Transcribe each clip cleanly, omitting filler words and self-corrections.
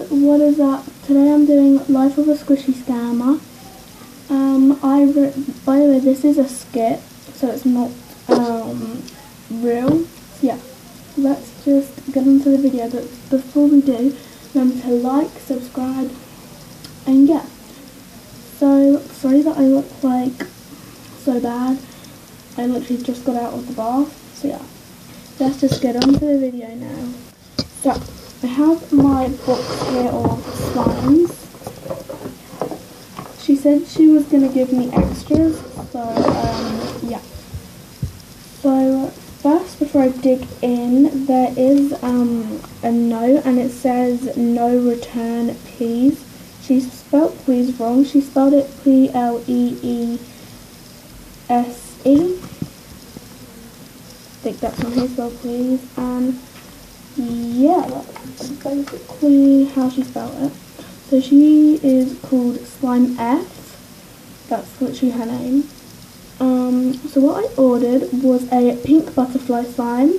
guys, what is up? Today I'm doing Life of a Squishy Scammer. By the way, this is a skit, so it's not real. So yeah, let's just get into the video. But before we do, remember to like, subscribe, and yeah. So sorry that I look like so bad. I literally just got out of the bath. So yeah, let's just get on to the video now. So I have my box here of slimes. She said she was going to give me extras, so yeah. So first, before I dig in, there is a note and it says no return please. She spelled please wrong. She spelled it P-L-E-E-S-E. I think that's not how you spell please. And yeah, that's basically how she spelled it. So she is called Slime F. That's literally her name. So what I ordered was a pink butterfly slime,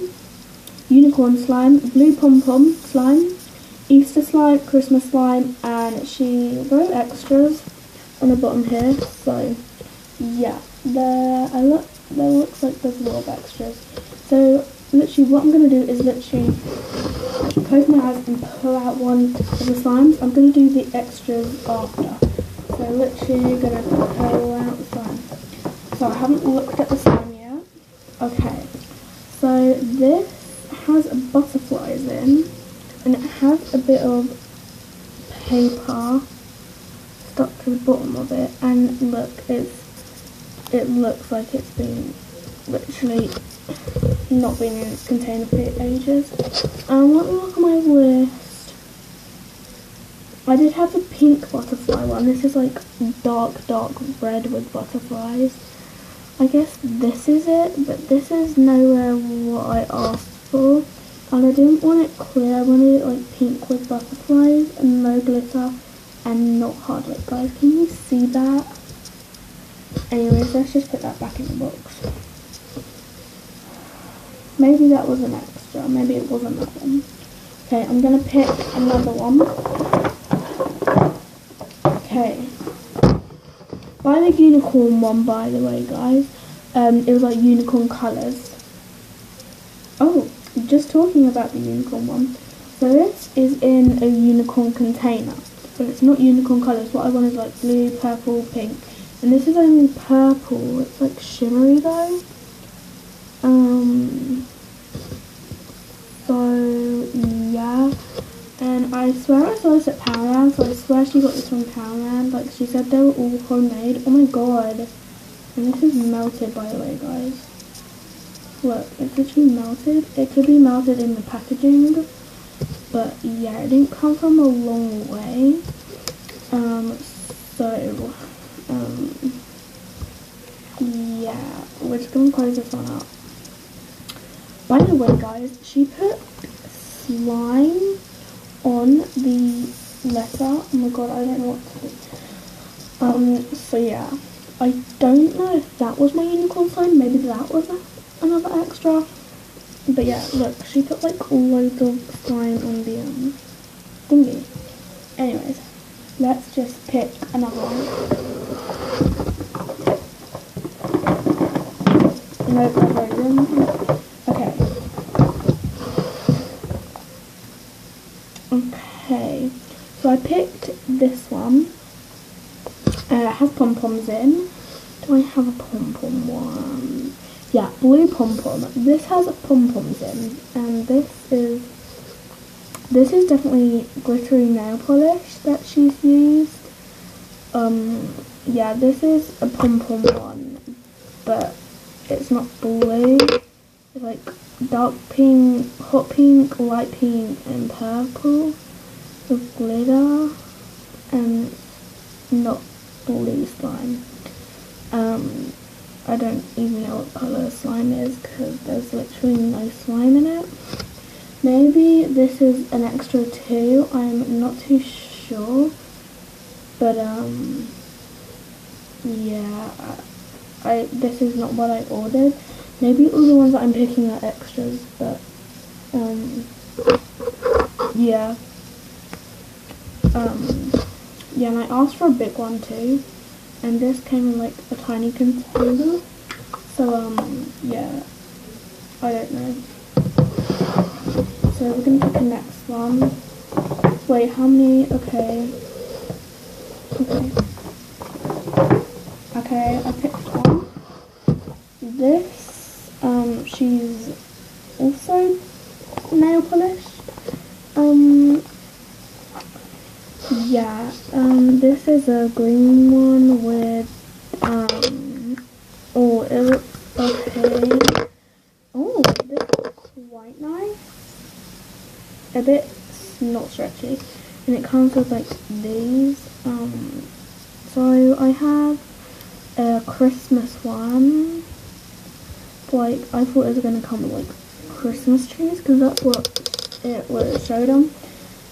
unicorn slime, blue pom-pom slime, Easter slime, Christmas slime, and she wrote extras on the bottom here. So yeah, there looks like there's a lot of extras. So literally what I'm going to do is literally close my eyes and pull out one of the slimes. I'm going to do the extras after. So literally going to pull out the slime. So I haven't looked at the slime yet. Okay, so this has butterflies in, and it has a bit of paper stuck to the bottom of it, and look, it looks like it's been literally not been in its container for ages. Let me look at my list. I did have the pink butterfly one. This is like dark red with butterflies. I guess this is it, but this is nowhere what I asked for. And I didn't want it clear. I wanted it like pink with butterflies and no glitter and not hard. Like, guys, can you see that? Anyways, let's just put that back in the box. Maybe that was an extra. Maybe it wasn't that one. Okay, I'm going to pick another one. Okay. Buy the unicorn one, by the way, guys. It was like unicorn colours. Oh, just talking about the unicorn one. So this is in a unicorn container. But it's not unicorn colours. What I want is like blue, purple, pink. And this is only purple. It's like shimmery though. So yeah, and I swear I saw this at Poundland, so I swear she got this from Poundland. Like, she said they were all homemade. Oh my god. And this is melted, by the way, guys. Look, it's literally melted. It could be melted in the packaging, but yeah, it didn't come from a long way. Yeah, we're just gonna close this one up. By the way, guys, she put slime on the letter. Oh my god, I don't know what to do. So yeah, I don't know if that was my unicorn slime. Maybe that was another extra. But yeah, look, she put like loads of slime on the thingy. Anyways, let's just pick another one. Okay, so I picked this one. It has pom-poms in. Do I have a pom-pom one? Yeah, blue pom-pom. This has pom-poms in, and this is definitely glittery nail polish that she's used. Yeah, this is a pom-pom one, but it's not blue. It's like dark pink, hot pink, light pink, and purple with glitter, and not blue slime. I don't even know what colour slime is because there's literally no slime in it. Maybe this is an extra too. I'm not too sure, but yeah, this is not what I ordered. Maybe all the ones that I'm picking are extras, but yeah. Yeah, and I asked for a big one too, and this came in like a tiny container. So yeah, I don't know. So we're gonna pick the next one. Wait, how many? Okay. Okay, I picked one. This, she's also nail polish. Yeah, this is a green one with, oh, it looks okay. Oh, this is quite nice. A bit not stretchy. And it comes with like these. So I have a Christmas one. Like, I thought it was going to come with like Christmas trees, because that's what it showed them.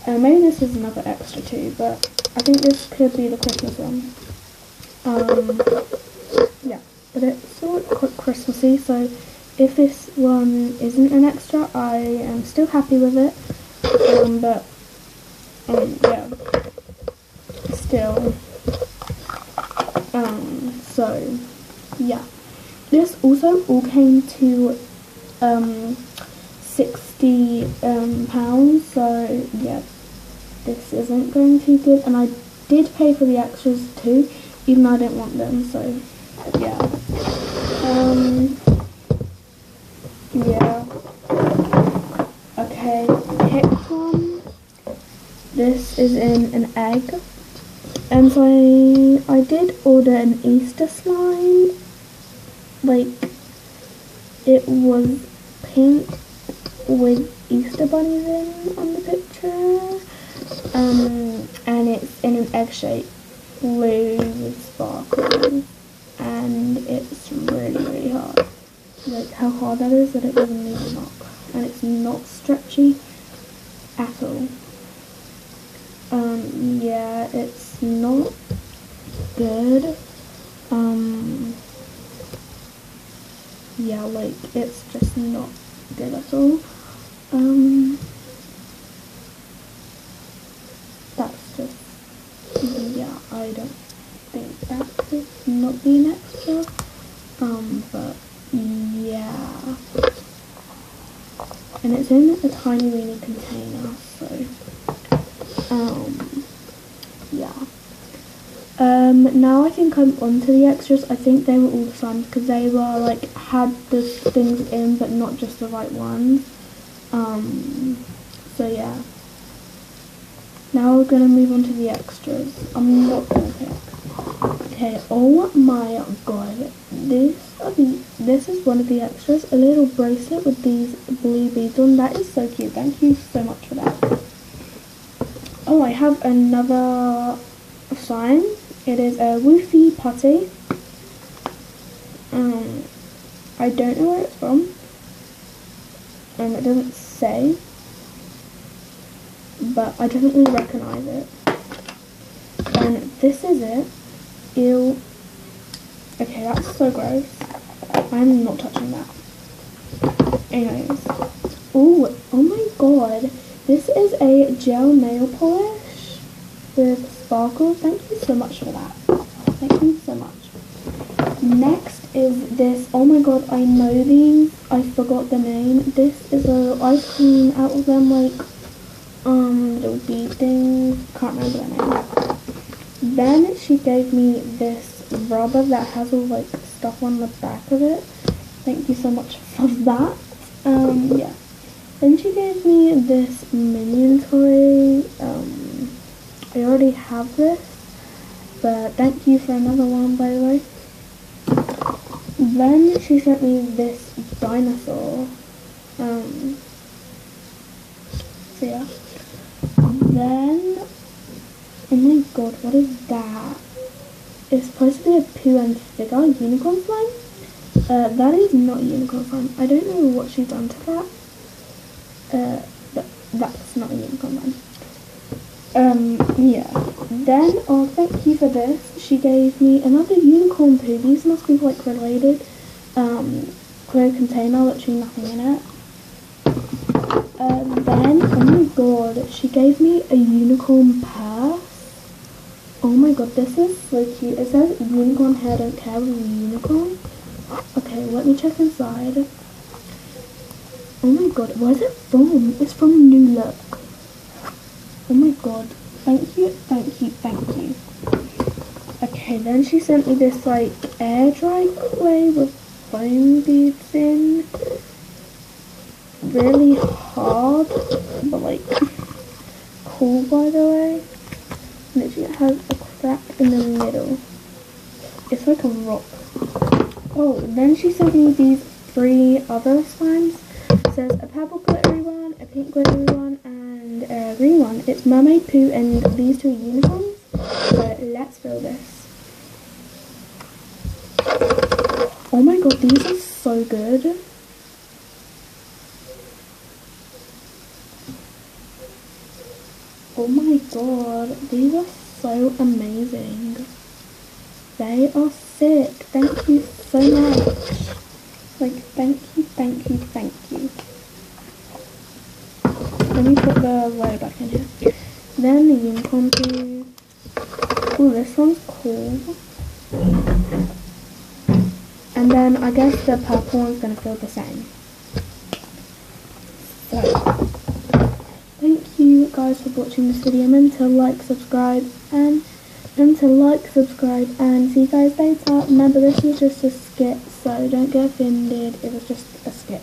Maybe this is another extra too, but I think this could be the Christmas one. Yeah, but it's sort of quite Christmassy, so if this one isn't an extra, I am still happy with it. Yeah, still. So yeah, this also all came to 60 pounds, so yeah, this isn't going too good, and I did pay for the extras too, even though I didn't want them, so yeah. Yeah. Okay, pick one. This is in an egg. So I did order an Easter slime. Like, it was pink with Easter bunnies in on the picture. And it's in an egg shape, blue with sparkles, and it's really, really hard. Like how hard that is, that it doesn't even knock, and it's not stretchy at all. Yeah, it's not good. Yeah, like, it's just not good at all. That's just, yeah, I don't think that could not be an extra. But yeah. And it's in a tiny weeny container, so yeah. Now I think I'm onto the extras. I think they were all the slimes, because they were like, had the things in but not just the right ones. So yeah. Now we're gonna move on to the extras. I'm not gonna pick. Okay, oh my god. This is one of the extras. A little bracelet with these blue beads on. That is so cute. Thank you so much for that. Oh, I have another sign. It is a Woofy Putty. I don't know where it's from. It doesn't say, but I definitely recognise it. And this is it. Ew. Okay, that's so gross. I'm not touching that. Anyways. Oh my god. This is a gel nail polish with sparkles. Thank you so much for that. Thank you so much. Next is this. Oh my god, I know these. I forgot the name. This is a ice cream out of them, like, little bead things. Can't remember the name. Then she gave me this rubber that has all, like, stuff on the back of it. Thank you so much for that. Yeah. Then she gave me this minion toy. I already have this, but thank you for another one, by the way. Then she sent me this dinosaur. So yeah. Then, oh my god, what is that? It's supposed to be a Pooh and Figure unicorn slime. That is not a unicorn slime. I don't know what she's done to that. But that's not a unicorn slime. Yeah. Then, oh, thank you for this. She gave me another unicorn Pooh. These must be, like, related. Clear container, literally nothing in it. Then, oh my god, she gave me a unicorn purse. Oh my god, this is so cute. It says unicorn hair, don't care with a unicorn. Okay, let me check inside. Oh my god, where's it from? It's from New Look. Oh my god, thank you, thank you, thank you. Okay, then she sent me this like air dry clay with foam beads in. Really hard, but like cool by the way. Literally it has a crack in the middle. It's like a rock. Oh, then she sent me these 3 other slimes. It says a purple glittery one, a pink glittery one, and a green one. It's mermaid poo and these 2 are unicorns. So let's fill this. Oh my god, these are so good. Oh my god, these are so amazing. They are sick. Thank you so much. Like, thank you, thank you, thank you. Let me put the lighter back in here. Then the unicorn poo. Oh, this one's cool. And then I guess the purple one's going to feel the same. So, thank you guys for watching this video. Remember to like, subscribe, and see you guys later. Remember, this was just a skit, so don't get offended. It was just a skit.